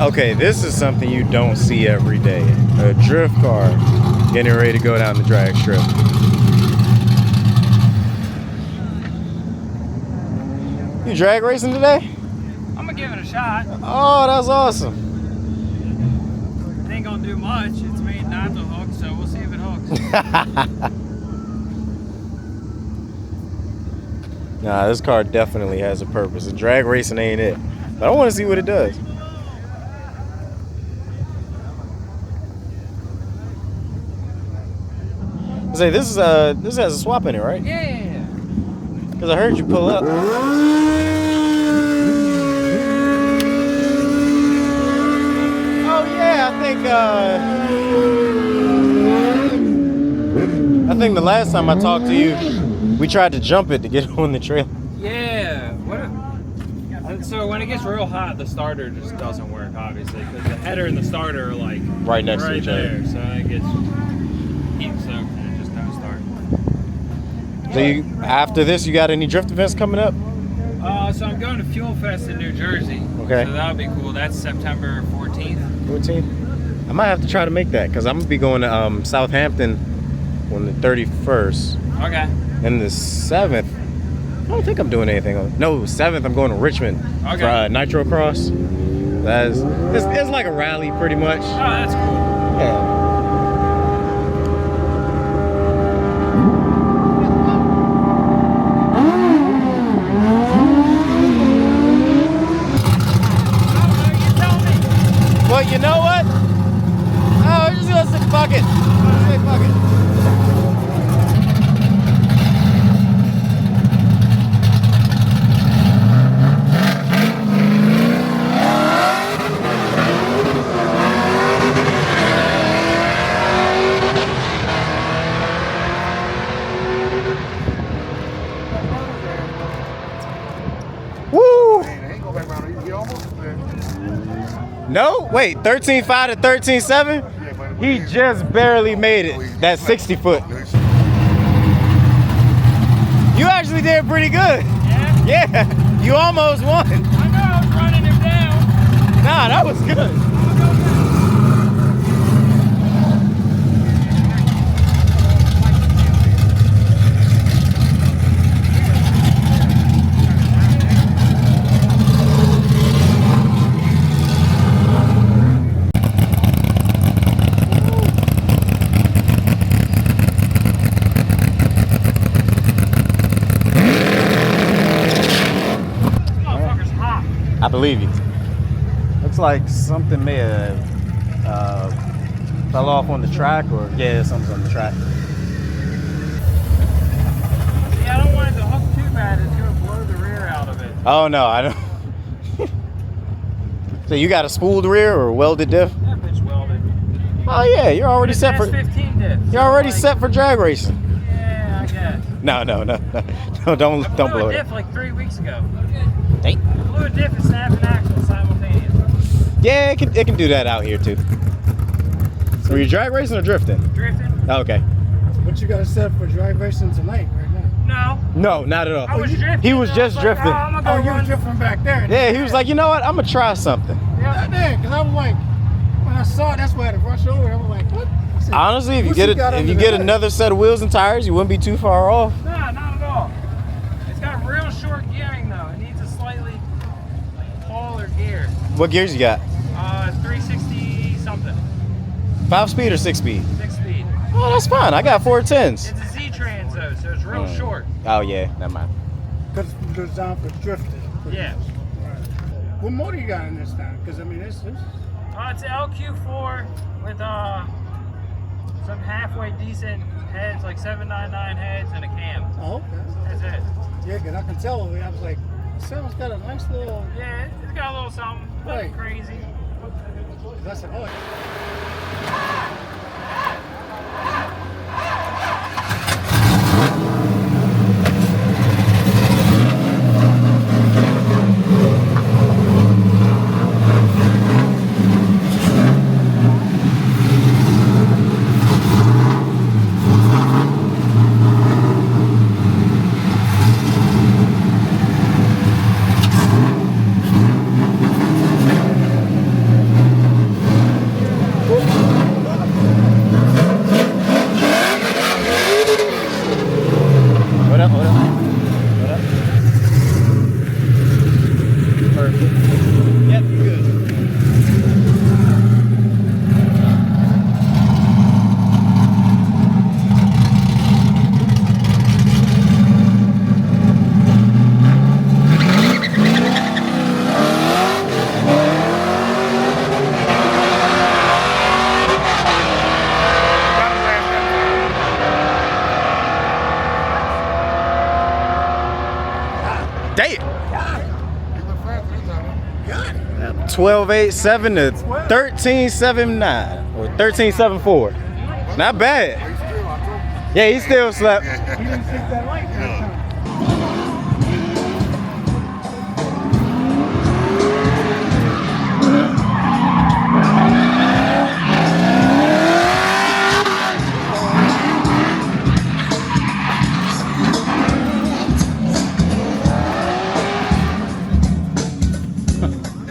Okay, this is something you don't see every day. A drift car getting ready to go down the drag strip. You drag racing today? I'm gonna give it a shot. Oh, that's awesome. It ain't gonna do much. It's made not to hook, so we'll see if it hooks. Nah, this car definitely has a purpose. And drag racing ain't it. But I want to see what it does. I say this has a swap in it, right? Yeah. Because I heard you pull up. Oh yeah, I think the last time I talked to you, we tried to jump it to get on the trail. Yeah. So when it gets real hot, the starter just doesn't work, obviously, because the header and the starter are like right next to each other. So it gets heat soaked and it just don't start. So after this, you got any drift events coming up? So I'm going to Fuel Fest in New Jersey. Okay. So that'll be cool. That's September 14th. 14th? I might have to try to make that because I'm going to be going to Southampton on the 31st. Okay. And the 7th, I don't think I'm doing anything. No, 7th, I'm going to Richmond for Nitro Cross. It's like a rally pretty much. Oh, that's cool. Yeah. Well, you know what? Oh, we're just gonna say fuck it. Say fuck it. Woo! No, wait, 13.5 to 13.7? He just barely made it, that 60 foot. You actually did pretty good. Yeah? Yeah, you almost won. I know, I was running him down. Nah, that was good. I believe you. Looks like something may have fell off on the track, or yeah, something's on the track. Yeah, I don't want it to hook too bad. It's gonna blow the rear out of it. Oh no, I don't. So you got a spooled rear or welded diff? That bitch welded. Oh yeah, you're already set for. 15 diff. You're already set for drag racing. Yeah, I guess. No, don't blow I blew a it. diff like 3 weeks ago. Hey. I blew a diff and snapped an axle simultaneously. Yeah, it can do that out here too. So were you drag racing or drifting? Drifting? Oh, okay. What you got set for drag racing tonight, right now? No. No, not at all. I was drifting. He was I just like, drifting. Oh, I'm gonna go You were drifting back there. Yeah, he was like, you know what? I'm gonna try something. Yeah. Because I was like, when I saw it, that's why I had to rush over. I was like, what? I said, Honestly, if you Lucy got under the hood. another set of wheels and tires, you wouldn't be too far off. Nah, not at all. It's got real short gearing though. It needs a slightly taller gear. What gears you got? 360 something. 5-speed or 6-speed? 6-speed. Oh, that's fine. I got 410s. It's a Z-Trans though, so it's real short. Oh yeah, never mind. Because it's designed for drifting. Yeah. What motor you got in this time? Because I mean, it's It's an LQ4 with some halfway decent heads, like 799 heads and a cam. oh, okay. That's it. Yeah, because I can tell. I was like, it sounds got a nice little. Yeah, it's got a little something. Nothing Right. crazy. I said, oh. 12.87 to 13.79 or 13.74. Not bad. Yeah, he still slept. He didn't stick that light that time.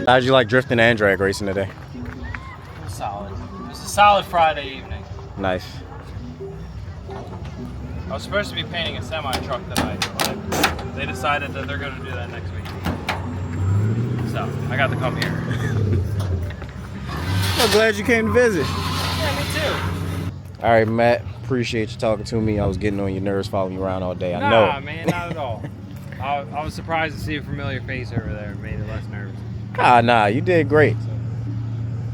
How'd you like drifting and drag racing today? It was solid. It was a solid Friday evening. Nice. I was supposed to be painting a semi-truck tonight, but they decided that they're going to do that next week. So, I got to come here. I'm glad you came to visit. Yeah, me too. All right, Matt. Appreciate you talking to me. I was getting on your nerves following you around all day. I Nah, know. man, not at all. I was surprised to see a familiar face over there. It made it less nervous. Ah, nah, you did great. So,